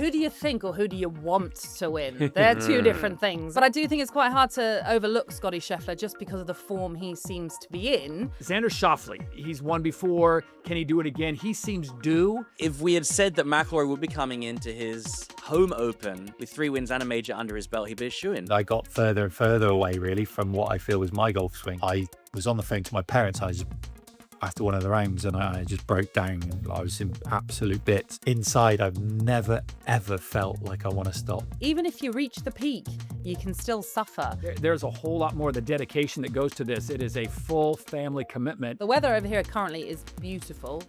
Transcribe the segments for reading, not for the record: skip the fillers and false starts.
who do you think or who do you want to win? They're two different things. But I do think it's quite hard to overlook Scottie Scheffler just because of the form he seems to be in. Xander Schauffele, he's won before. Can he do it again? He seems due. If we had said that McIlroy would be coming into his home open with 3 wins and a major under his belt, he'd be a shoo-in. I got further and further away, really, from what I feel was my golf swing. I was on the phone to my parents. After one of the rounds, and I just broke down. I was in absolute bits. Inside, I've never, ever felt like I want to stop. Even if you reach the peak, you can still suffer. There's a whole lot more of the dedication that goes to this. It is a full family commitment. The weather over here currently is beautiful.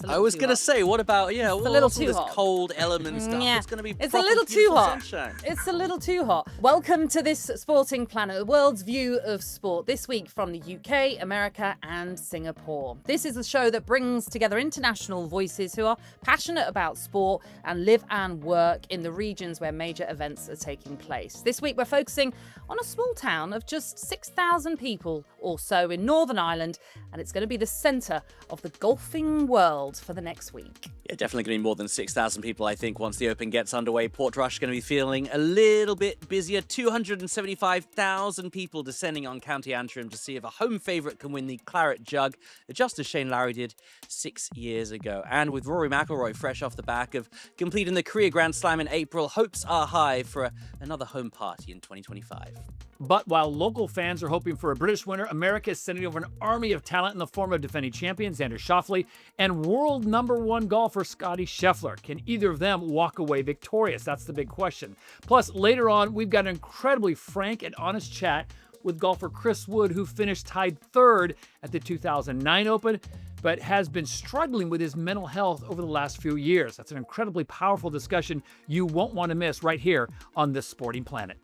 I was going to say, what about, it's a little too this hot. cold element stuff? Yeah. It's going to be It's a proper little too beautiful hot. sunshine. It's a little too hot. Welcome to this Sporting Planet, the world's view of sport. This week from the UK, America, and Singapore. This is a show that brings together international voices who are passionate about sport and live and work in the regions where major events are taking place. This week we're focusing on a small town of just 6,000 people or so in Northern Ireland, and it's going to be the centre of the golfing world for the next week. Yeah, definitely going to be more than 6,000 people, I think, once the Open gets underway. Portrush going to be feeling a little bit busier. 275,000 people descending on County Antrim to see if a home favourite can win the Claret Jug, just as Shane Lowry did 6 years ago. And with Rory McIlroy fresh off the back of completing the career Grand Slam in April, hopes are high for another home party in 2025. But while local fans are hoping for a British winner, America is sending over an army of talent in the form of defending champion Xander Schauffele and world #1 golfer Scottie Scheffler. Can either of them walk away victorious? That's the big question. Plus, later on, we've got an incredibly frank and honest chat with golfer Chris Wood, who finished tied 3rd at the 2009 Open, but has been struggling with his mental health over the last few years. That's an incredibly powerful discussion you won't want to miss right here on this Sporting Planet.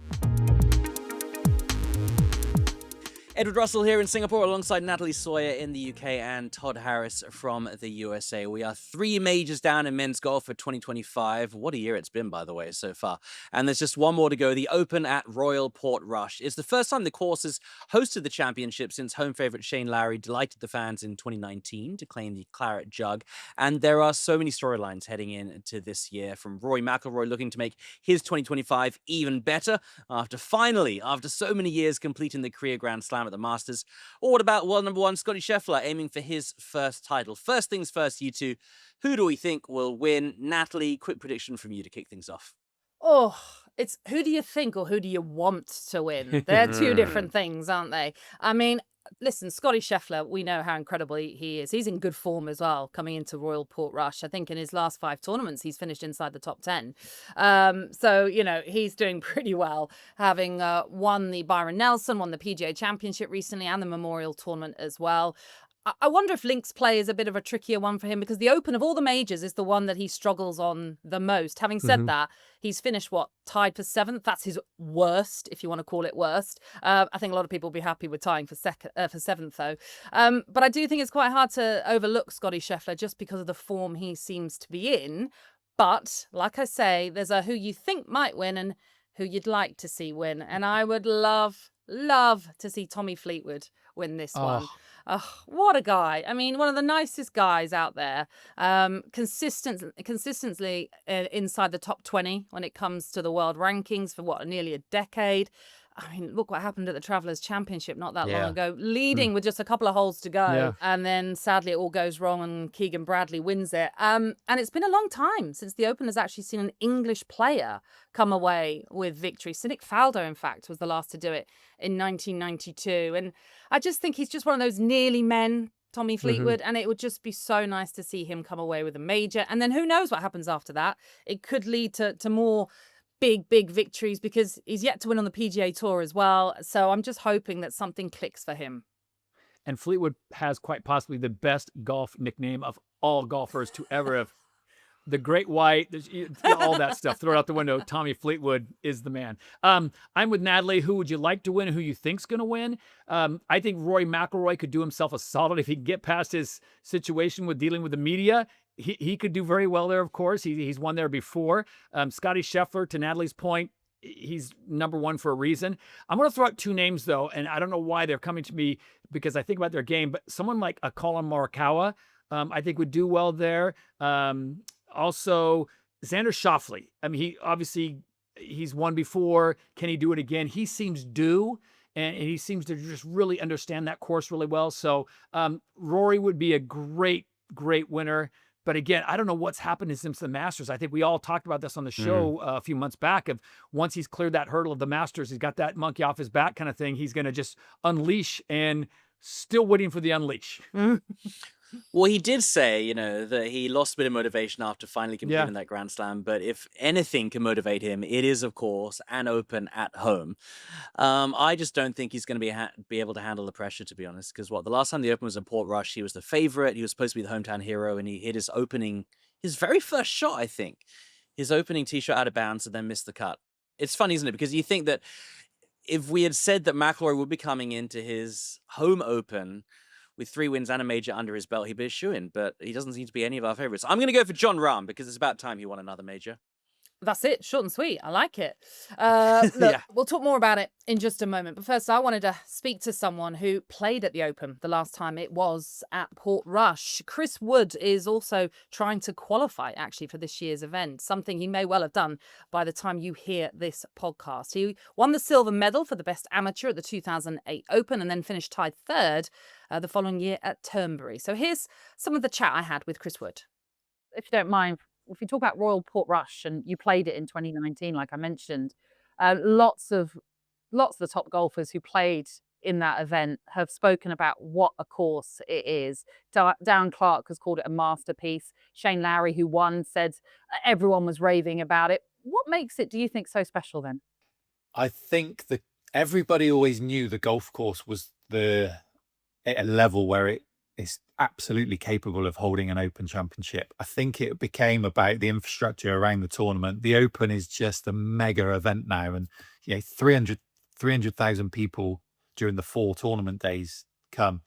Edward Russell here in Singapore alongside Natalie Sawyer in the UK and Todd Harris from the USA. We are 3 majors down in men's golf for 2025. What a year it's been, by the way, so far. And there's just one more to go, the Open at Royal Portrush. It's the first time the course has hosted the championship since home favourite Shane Lowry delighted the fans in 2019 to claim the Claret Jug. And there are so many storylines heading into this year, from Rory McIlroy looking to make his 2025 even better after so many years completing the career Grand Slam at the Masters. Or what about world #1 Scottie Scheffler aiming for his first title? First things first, you two. Who do we think will win? Natalie, quick prediction from you to kick things off. Oh, it's who do you think or who do you want to win? They're two different things, aren't they? I mean, listen, Scottie Scheffler, we know how incredible he is. He's in good form as well, coming into Royal Portrush. I think in his last 5 tournaments, he's finished inside the top 10. So, he's doing pretty well, having won the Byron Nelson, won the PGA Championship recently, and the Memorial Tournament as well. I wonder if links play is a bit of a trickier one for him, because the Open of all the majors is the one that he struggles on the most. Having said that, he's finished, tied for 7th? That's his worst, if you want to call it worst. I think a lot of people will be happy with tying for 7th, though. But I do think it's quite hard to overlook Scottie Scheffler just because of the form he seems to be in. But, like I say, there's a who you think might win and who you'd like to see win. And I would love to see Tommy Fleetwood win this one. Oh, what a guy. I mean, one of the nicest guys out there. Consistently inside the top 20 when it comes to the world rankings for nearly a decade. I mean, look what happened at the Travelers Championship not that long ago, leading with just a couple of holes to go. Yeah. And then sadly it all goes wrong and Keegan Bradley wins it. And it's been a long time since the Open has actually seen an English player come away with victory. Cynic Faldo, in fact, was the last to do it in 1992. And I just think he's just one of those nearly men, Tommy Fleetwood, and it would just be so nice to see him come away with a major. And then who knows what happens after that? It could lead to more big victories, because he's yet to win on the PGA Tour as well. So I'm just hoping that something clicks for him. And Fleetwood has quite possibly the best golf nickname of all golfers to ever have. The Great White, all that stuff. Throw it out the window. Tommy Fleetwood is the man. I'm with Natalie. Who would you like to win? Who you think's going to win? I think Rory McIlroy could do himself a solid if he can get past his situation with dealing with the media. He could do very well there, of course. He's won there before. Scottie Scheffler, to Natalie's point, he's #1 for a reason. I'm going to throw out 2 names, though, and I don't know why they're coming to me because I think about their game, but someone like a Colin Morikawa, I think would do well there. Also, Xander Schauffele. I mean, he's won before. Can he do it again? He seems due, and he seems to just really understand that course really well. So Rory would be a great winner. But again, I don't know what's happened since the Masters. I think we all talked about this on the show a few months back of once he's cleared that hurdle of the Masters, he's got that monkey off his back kind of thing. He's going to just unleash, and still waiting for the unleash. Well, he did say, that he lost a bit of motivation after finally completing Yeah. that Grand Slam. But if anything can motivate him, it is, of course, an Open at home. I just don't think he's going to be able to handle the pressure, to be honest. Because the last time the Open was in Portrush, he was the favorite. He was supposed to be the hometown hero, and he hit his very first shot, I think, his opening tee shot out of bounds, and then missed the cut. It's funny, isn't it? Because you think that if we had said that McIlroy would be coming into his home Open with 3 wins and a major under his belt, he'd be a shoo-in, but he doesn't seem to be any of our favorites. I'm going to go for Jon Rahm because it's about time he won another major. That's it. Short and sweet. I like it. Look, Yeah. We'll talk more about it in just a moment. But first, I wanted to speak to someone who played at the Open the last time it was at Portrush. Chris Wood is also trying to qualify, actually, for this year's event, something he may well have done by the time you hear this podcast. He won the silver medal for the best amateur at the 2008 Open and then finished tied third the following year at Turnberry. So here's some of the chat I had with Chris Wood. If you don't mind, if you talk about Royal Portrush, and you played it in 2019, like I mentioned, lots of the top golfers who played in that event have spoken about what a course it is. Darren Clark has called it a masterpiece. Shane Lowry, who won, said everyone was raving about it. What makes it, do you think, so special then? I think that everybody always knew the golf course was at a level where it is absolutely capable of holding an Open Championship. I think it became about the infrastructure around the tournament. The Open is just a mega event now, and 300,000 people during the 4 tournament days come.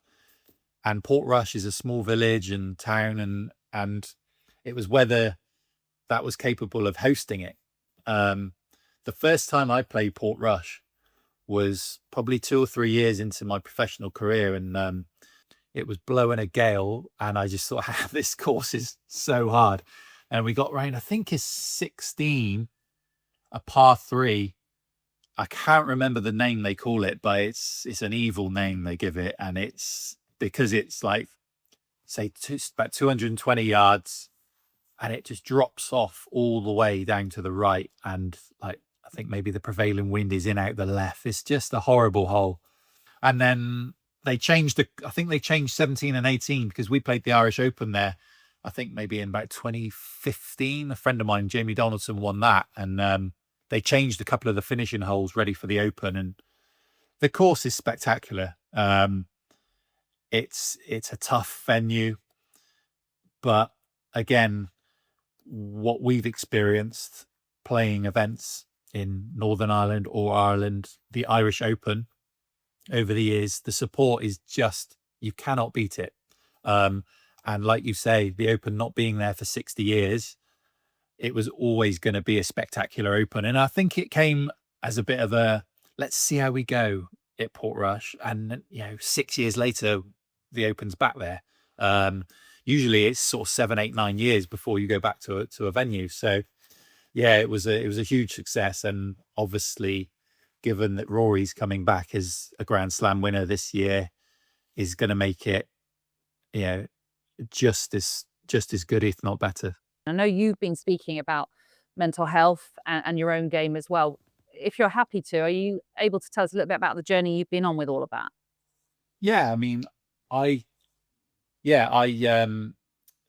And Portrush is a small village and town, and it was whether that was capable of hosting it. The first time I played Portrush was probably 2 or 3 years into my professional career, and it was blowing a gale, and I just thought, this course is so hard. And we got round, I think it's 16, a par 3. I can't remember the name they call it, but it's an evil name they give it, and it's because it's like, say, about 220 yards, and it just drops off all the way down to the right, and like I think maybe the prevailing wind is in out the left. It's just a horrible hole. And then they changed I think they changed 17 and 18 because we played the Irish Open there. I think maybe in about 2015, a friend of mine, Jamie Donaldson, won that. And they changed a couple of the finishing holes ready for the Open. And the course is spectacular. It's a tough venue. But again, what we've experienced playing events in Northern Ireland or Ireland, the Irish Open, over the years, the support is just, you cannot beat it. And like you say, the Open not being there for 60 years, it was always going to be a spectacular Open. And I think it came as a bit of a, let's see how we go at Portrush. And, 6 years later, the Open's back there. Usually it's sort of 7, 8, 9 years before you go back to a venue. So yeah, it was a huge success. And obviously, given that Rory's coming back as a Grand Slam winner this year, is going to make it, just as good, if not better. I know you've been speaking about mental health and your own game as well. If you're happy to, are you able to tell us a little bit about the journey you've been on with all of that? Yeah, I mean, I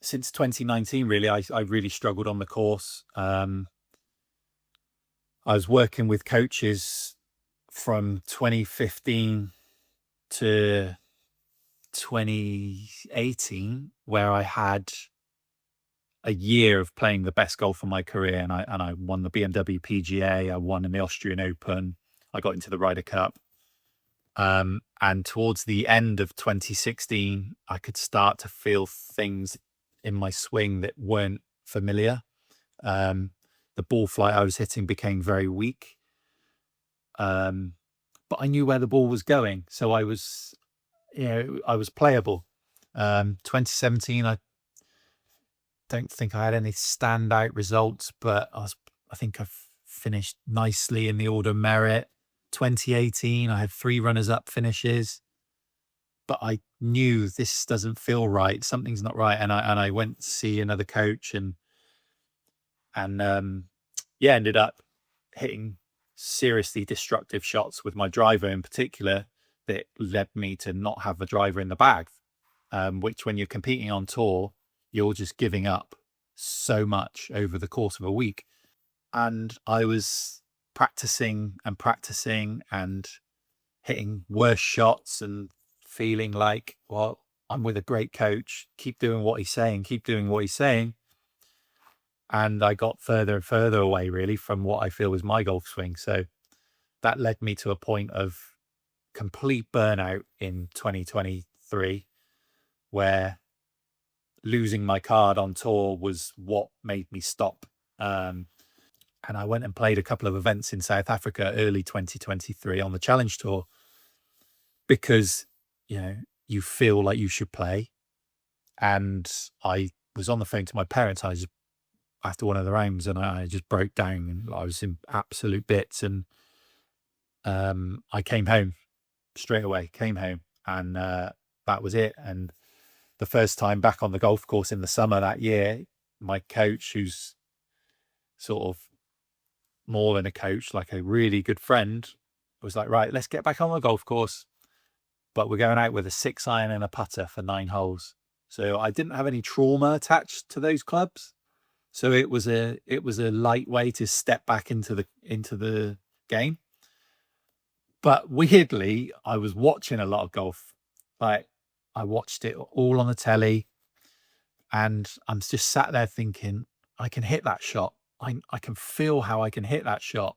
since 2019, really, I really struggled on the course. I was working with coaches from 2015 to 2018, where I had a year of playing the best golf of my career, and I won the BMW PGA, I won in the Austrian Open, I got into the Ryder Cup. And towards the end of 2016, I could start to feel things in my swing that weren't familiar. The ball flight I was hitting became very weak. But I knew where the ball was going. So I was playable. 2017, I don't think I had any standout results, but I think I've finished nicely in the order of merit. 2018, I had 3 runners-up finishes, but I knew this doesn't feel right. Something's not right, and I went to see another coach and ended up hitting seriously destructive shots with my driver in particular that led me to not have a driver in the bag, which when you're competing on tour, you're just giving up so much over the course of a week. And I was practicing and hitting worse shots and feeling like, well, I'm with a great coach. Keep doing what he's saying. And I got further and further away, really, from what I feel was my golf swing. So that led me to a point of complete burnout in 2023, where losing my card on tour was what made me stop. And I went and played a couple of events in South Africa early 2023 on the Challenge Tour because, you feel like you should play. And I was on the phone to my parents. After one of the rounds, and I just broke down and I was in absolute bits. And I came home straight away, and that was it. And the first time back on the golf course in the summer that year, my coach, who's sort of more than a coach, like a really good friend, was like, right, let's get back on the golf course, but we're going out with a 6-iron and a putter for 9 holes. So I didn't have any trauma attached to those clubs. So it was a light way to step back into the game. But weirdly, I was watching a lot of golf. Like, I watched it all on the telly, and I'm just sat there thinking, I can hit that shot. I can feel how I can hit that shot.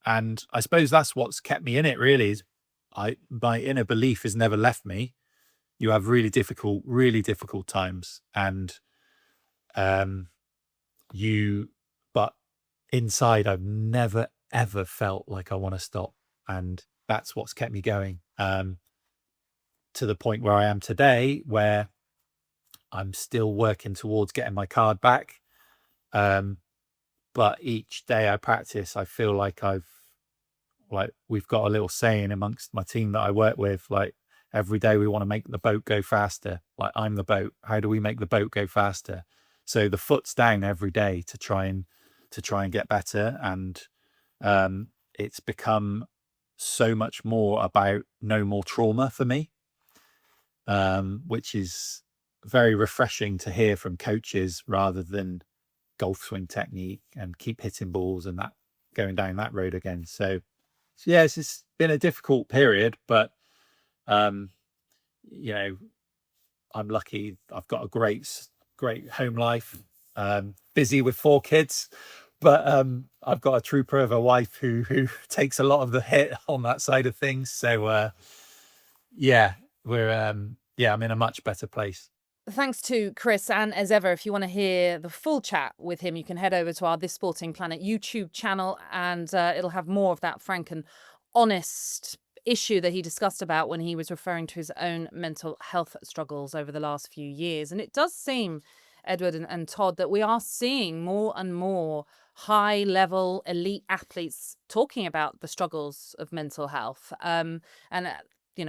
And I suppose that's what's kept me in it, really, is my inner belief has never left me. You have really difficult times, and but inside I've never ever felt like I want to stop, and that's what's kept me going, to the point where I am today, where I'm still working towards getting my card back, but each day I practice, I feel like we've got a little saying amongst my team that I work with, like, every day we want to make the boat go faster. Like, I'm the boat, how do we make the boat go faster? So the foot's down every day to try and get better. And it's become so much more about no more trauma for me, which is very refreshing to hear from coaches, rather than golf swing technique and keep hitting balls and that going down that road again. So yeah, it's just been a difficult period, but I'm lucky. I've got a great home life, busy with 4 kids, but I've got a trooper of a wife who takes a lot of the hit on that side of things. So I'm in a much better place. Thanks to Chris, and as ever, if you want to hear the full chat with him, you can head over to our This Sporting Planet YouTube channel, and it'll have more of that frank and honest issue that he discussed about when he was referring to his own mental health struggles over the last few years. And it does seem, Edward and Todd, that we are seeing more and more high-level elite athletes talking about the struggles of mental health.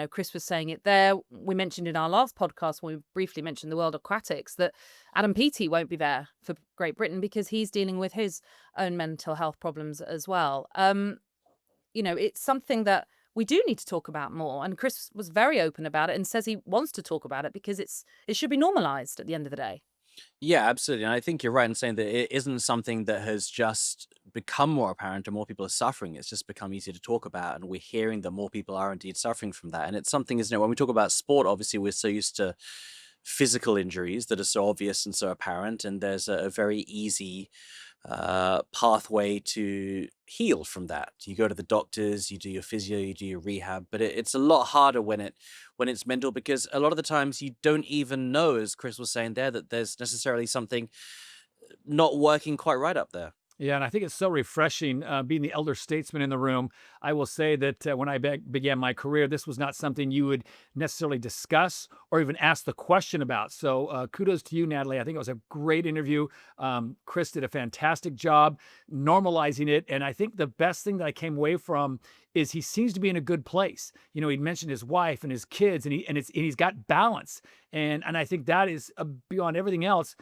Chris was saying it there. We mentioned in our last podcast, when we briefly mentioned the World Aquatics, that Adam Peaty won't be there for Great Britain because he's dealing with his own mental health problems as well. It's something that we do need to talk about more. And Chris was very open about it and says he wants to talk about it because it should be normalized at the end of the day. Yeah, absolutely. And I think you're right in saying that it isn't something that has just become more apparent and more people are suffering. It's just become easier to talk about. And we're hearing that more people are indeed suffering from that. And it's something, isn't it? When we talk about sport, obviously, we're so used to physical injuries that are so obvious and so apparent. And there's a very easy pathway to heal from that. You go to the doctors, you do your physio, you do your rehab, but it's a lot harder when it's mental, because a lot of the times you don't even know, as Chris was saying there, that there's necessarily something not working quite right up there. Yeah, and I think it's so refreshing being the elder statesman in the room. I will say that when I began my career, this was not something you would necessarily discuss or even ask the question about. So kudos to you, Natalie. I think it was a great interview. Chris did a fantastic job normalizing it. And I think the best thing that I came away from is he seems to be in a good place. You know, he mentioned his wife and his kids, and he's got balance. And I think that is beyond everything else,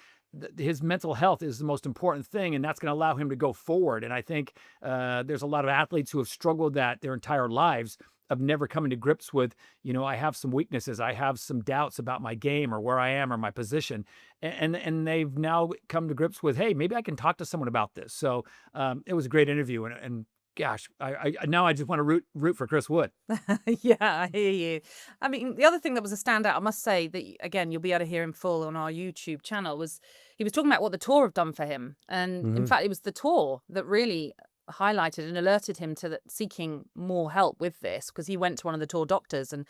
his mental health is the most important thing, and that's going to allow him to go forward. And I think there's a lot of athletes who have struggled that their entire lives of never coming to grips with, you know, I have some weaknesses, I have some doubts about my game or where I am or my position, and they've now come to grips with, hey, maybe I can talk to someone about this. So it was a great interview, and gosh, I now I just want to root for Chris Wood. Yeah, I hear you. I mean, the other thing that was a standout, I must say, that again, you'll be able to hear him full on our YouTube channel, was he was talking about what the tour have done for him. And in fact, it was the tour that really highlighted and alerted him to seeking more help with this, because he went to one of the tour doctors, and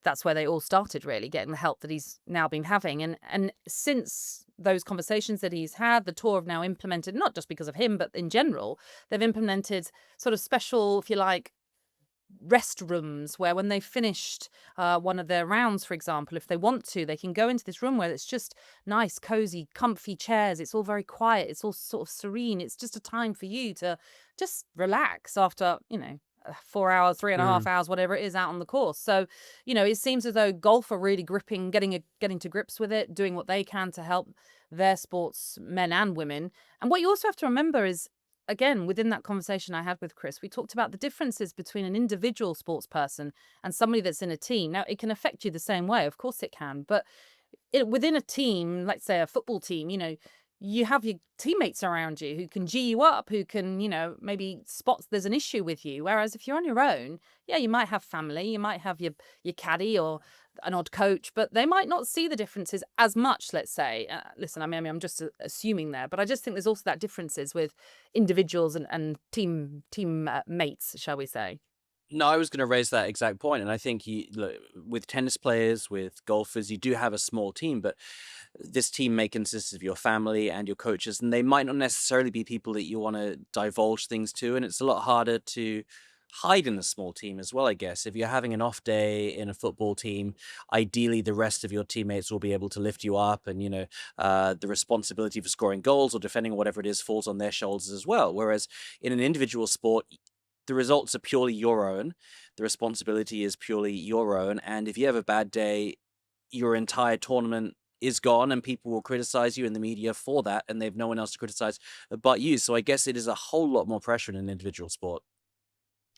that's where they all started, really getting the help that he's now been having. And since those conversations that he's had, the tour have now implemented, not just because of him, but in general, they've implemented sort of special, if you like, restrooms where when they finished one of their rounds, for example, if they want to, they can go into this room where it's just nice, cozy, comfy chairs. It's all very quiet. It's all sort of serene. It's just a time for you to just relax after, 4 hours, 3.5 hours, whatever it is out on the course. So, it seems as though golf are really gripping, getting to grips with it, doing what they can to help their sports men and women. And what you also have to remember is, again, within that conversation I had with Chris, we talked about the differences between an individual sports person and somebody that's in a team. Now, it can affect you the same way. Of course it can. But within a team, let's say a football team, you have your teammates around you who can G you up, who can, maybe spot there's an issue with you. Whereas if you're on your own, yeah, you might have family, you might have your caddy or an odd coach, but they might not see the differences as much, let's say. Listen, I mean, I'm just assuming there, but I just think there's also that differences with individuals and team mates, shall we say. No, I was going to raise that exact point, and I think look, with tennis players, with golfers, you do have a small team, but this team may consist of your family and your coaches, and they might not necessarily be people that you want to divulge things to, and it's a lot harder to hide in a small team as well, I guess. If you're having an off day in a football team, ideally the rest of your teammates will be able to lift you up, and the responsibility for scoring goals or defending or whatever it is falls on their shoulders as well. Whereas in an individual sport, the results are purely your own. The responsibility is purely your own. And if you have a bad day, your entire tournament is gone, and people will criticize you in the media for that, and they have no one else to criticize but you. So I guess it is a whole lot more pressure in an individual sport.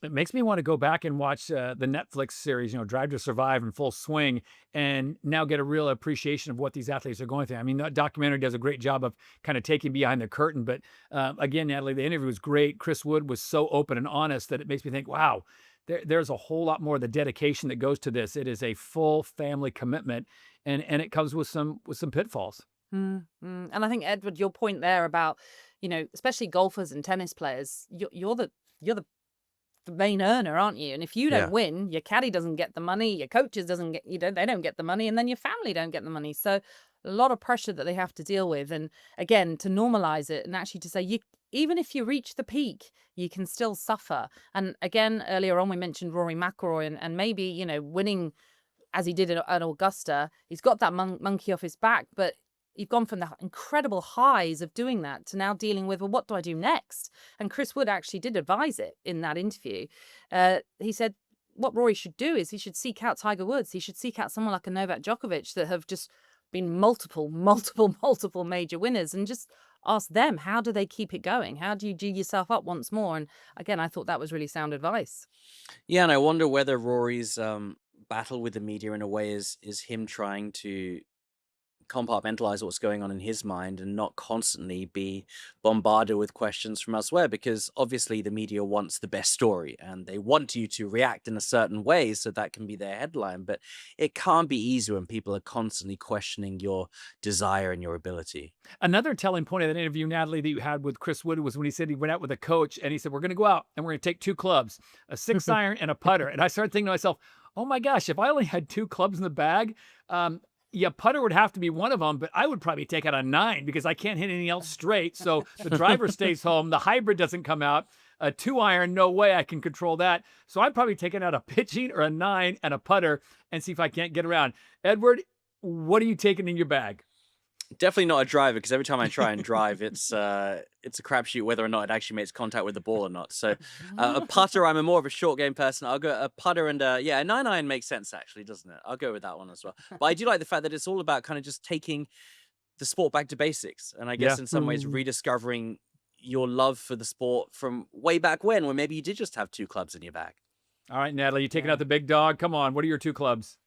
It makes me want to go back and watch the Netflix series, Drive to Survive in full swing, and now get a real appreciation of what these athletes are going through. I mean, that documentary does a great job of kind of taking behind the curtain. But again, Natalie, the interview was great. Chris Wood was so open and honest that it makes me think, wow, there's a whole lot more of the dedication that goes to this. It is a full family commitment, and it comes with some pitfalls. And I think, Edward, your point there about, especially golfers and tennis players, you're the main earner, aren't you? And if you don't win, your caddy doesn't get the money, your coaches doesn't get, they don't get the money, and then your family don't get the money. So a lot of pressure that they have to deal with. And again, to normalize it and actually to say, even if you reach the peak, you can still suffer. And again, earlier on, we mentioned Rory McIlroy, and maybe, winning as he did at Augusta, he's got that monkey off his back, but you've gone from the incredible highs of doing that to now dealing with, well, what do I do next? And Chris Wood actually did advise it in that interview. He said what Rory should do is he should seek out Tiger Woods. He should seek out someone like a Novak Djokovic that have just been multiple major winners, and just ask them, how do they keep it going? How do you G yourself up once more? And again, I thought that was really sound advice. Yeah, and I wonder whether Rory's battle with the media in a way is him trying to compartmentalize what's going on in his mind and not constantly be bombarded with questions from elsewhere, because obviously the media wants the best story and they want you to react in a certain way so that can be their headline. But it can't be easy when people are constantly questioning your desire and your ability. Another telling point of that interview, Natalie, that you had with Chris Wood was when he said he went out with a coach and he said, we're going to go out and we're going to take 2 clubs, a 6 iron and a putter. And I started thinking to myself, oh my gosh, if I only had 2 clubs in the bag, Yeah, putter would have to be one of them, but I would probably take out a 9 because I can't hit anything else straight. So the driver stays home. The hybrid doesn't come out. A 2-iron, no way I can control that. So I'm probably taking out a pitching or a 9 and a putter and see if I can't get around. Edward, what are you taking in your bag? Definitely not a driver, because every time I try and drive, it's a crapshoot whether or not it actually makes contact with the ball or not. So a putter, I'm more of a short game person. I'll go a putter and a 9-iron makes sense actually, doesn't it? I'll go with that one as well. But I do like the fact that it's all about kind of just taking the sport back to basics, and I guess in some ways rediscovering your love for the sport from way back when maybe you did just have 2 clubs in your bag. All right, Natalie, you taking out the big dog? Come on, what are your 2 clubs?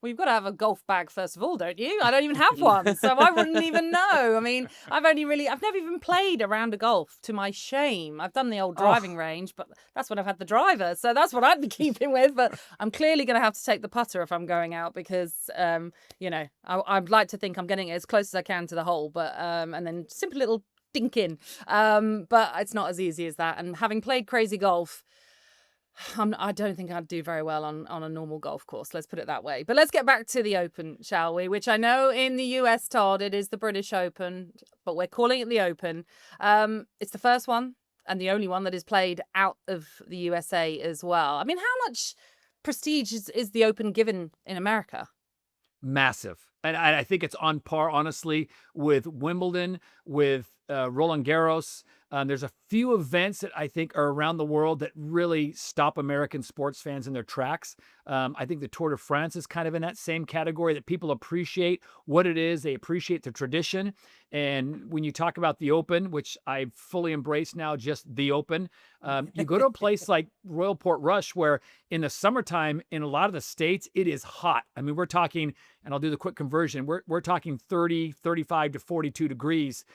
Well, you've got to have a golf bag first of all, don't you? I don't even have one, so I wouldn't even know. I mean, I've never even played a round of golf, to my shame. I've done the old driving range, but that's when I've had the driver, so that's what I'd be keeping with. But I'm clearly going to have to take the putter if I'm going out because, I'd like to think I'm getting it as close as I can to the hole, but and then simple little dink in. But it's not as easy as that. And having played crazy golf, I don't think I'd do very well on a normal golf course. Let's put it that way. But let's get back to the Open, shall we? Which I know in the US, Todd, it is the British Open, but we're calling it the Open. It's the first one and the only one that is played out of the USA as well. I mean, how much prestige is the Open given in America? Massive. And I think it's on par, honestly, with Wimbledon, with Roland Garros. There's a few events that I think are around the world that really stop American sports fans in their tracks. I think the Tour de France is kind of in that same category, that people appreciate what it is. They appreciate the tradition. And when you talk about the Open, which I fully embrace now, just the Open, you go to a place like Royal Portrush, where in the summertime, in a lot of the states, it is hot. I mean, we're talking, and I'll do the quick conversion, we're talking 30, 35 to 42 degrees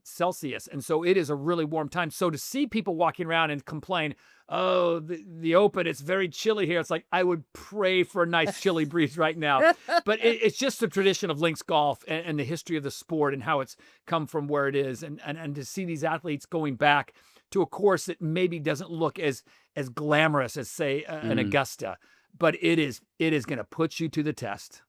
Celsius. And so it is a really warm time. So to see people walking around and complain, oh, the Open, it's very chilly here. It's like, I would pray for a nice chilly breeze right now. But it's just the tradition of links golf and the history of the sport and how it's come from where it is. And to see these athletes going back to a course that maybe doesn't look as glamorous as, say, an Augusta, but it is going to put you to the test.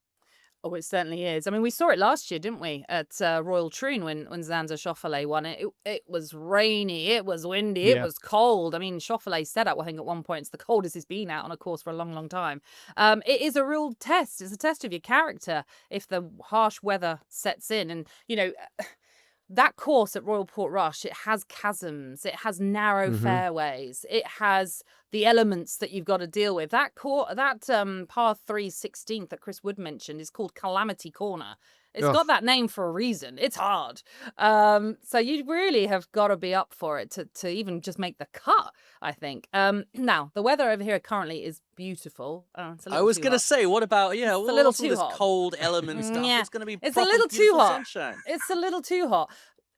Oh, it certainly is. I mean, we saw it last year, didn't we, at Royal Troon when Xander Schauffele won it. It was rainy, it was windy, it was cold. I mean, Schauffele said I think at one point it's the coldest he's been out on a course for a long, long time. It is a real test. It's a test of your character if the harsh weather sets in. And, that course at Royal Portrush, it has chasms, it has narrow fairways, it has the elements that you've got to deal with. That par 3 16th that Chris Wood mentioned is called Calamity Corner. It's got that name for a reason. It's hard. So you really have got to be up for it to even just make the cut, I think. Now, the weather over here currently is beautiful. I was going to say, what about, it's a little too this hot. cold element stuff? Yeah. It's going to be It's a little too hot. Sunshine. It's a little too hot.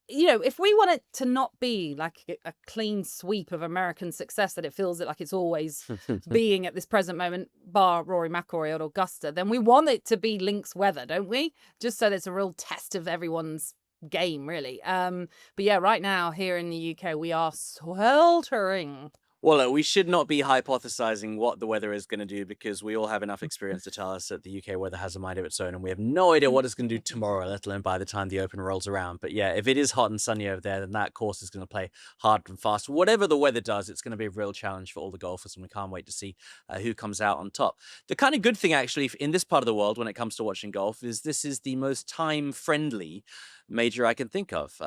If we want it to not be like a clean sweep of American success that it feels like it's always being at this present moment, bar Rory McIlroy at Augusta, then we want it to be links weather, don't we? Just so there's a real test of everyone's game, really. But yeah, right now here in the UK, we are sweltering. Well, look, we should not be hypothesizing what the weather is going to do, because we all have enough experience to tell us that the UK weather has a mind of its own, and we have no idea what it's going to do tomorrow, let alone by the time the Open rolls around. But yeah, if it is hot and sunny over there, then that course is going to play hard and fast. Whatever the weather does, it's going to be a real challenge for all the golfers, and we can't wait to see who comes out on top. The kind of good thing, actually, in this part of the world when it comes to watching golf is this is the most time-friendly major I can think of,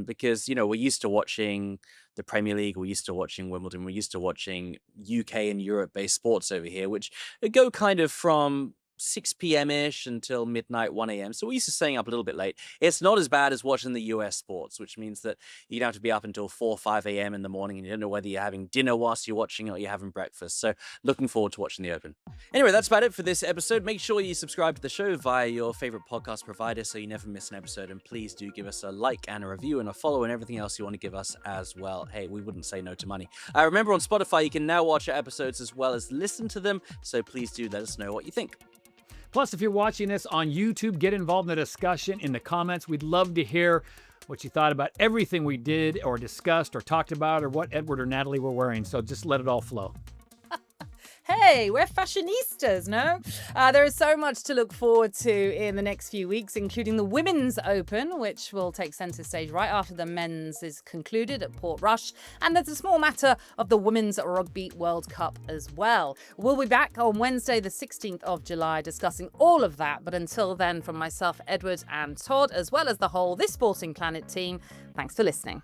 because, we're used to watching the Premier League, we're used to watching Wimbledon, we're used to watching UK and Europe-based sports over here, which go kind of from 6 p.m.-ish until midnight, 1 a.m. So we're used to staying up a little bit late. It's not as bad as watching the US sports, which means that you don't have to be up until 4 or 5 a.m. in the morning, and you don't know whether you're having dinner whilst you're watching or you're having breakfast. So looking forward to watching the Open. Anyway, that's about it for this episode. Make sure you subscribe to the show via your favorite podcast provider so you never miss an episode. And please do give us a like and a review and a follow and everything else you want to give us as well. Hey, we wouldn't say no to money. Remember, on Spotify, you can now watch our episodes as well as listen to them. So please do let us know what you think. Plus, if you're watching this on YouTube, get involved in the discussion in the comments. We'd love to hear what you thought about everything we did or discussed or talked about, or what Edward or Natalie were wearing. So just let it all flow. Hey, Hey, we're fashionistas, no? There is so much to look forward to in the next few weeks, including the Women's Open, which will take centre stage right after the men's is concluded at Portrush. And there's a small matter of the Women's Rugby World Cup as well. We'll be back on Wednesday, the 16th of July, discussing all of that. But until then, from myself, Edward, and Todd, as well as the whole This Sporting Planet team, thanks for listening.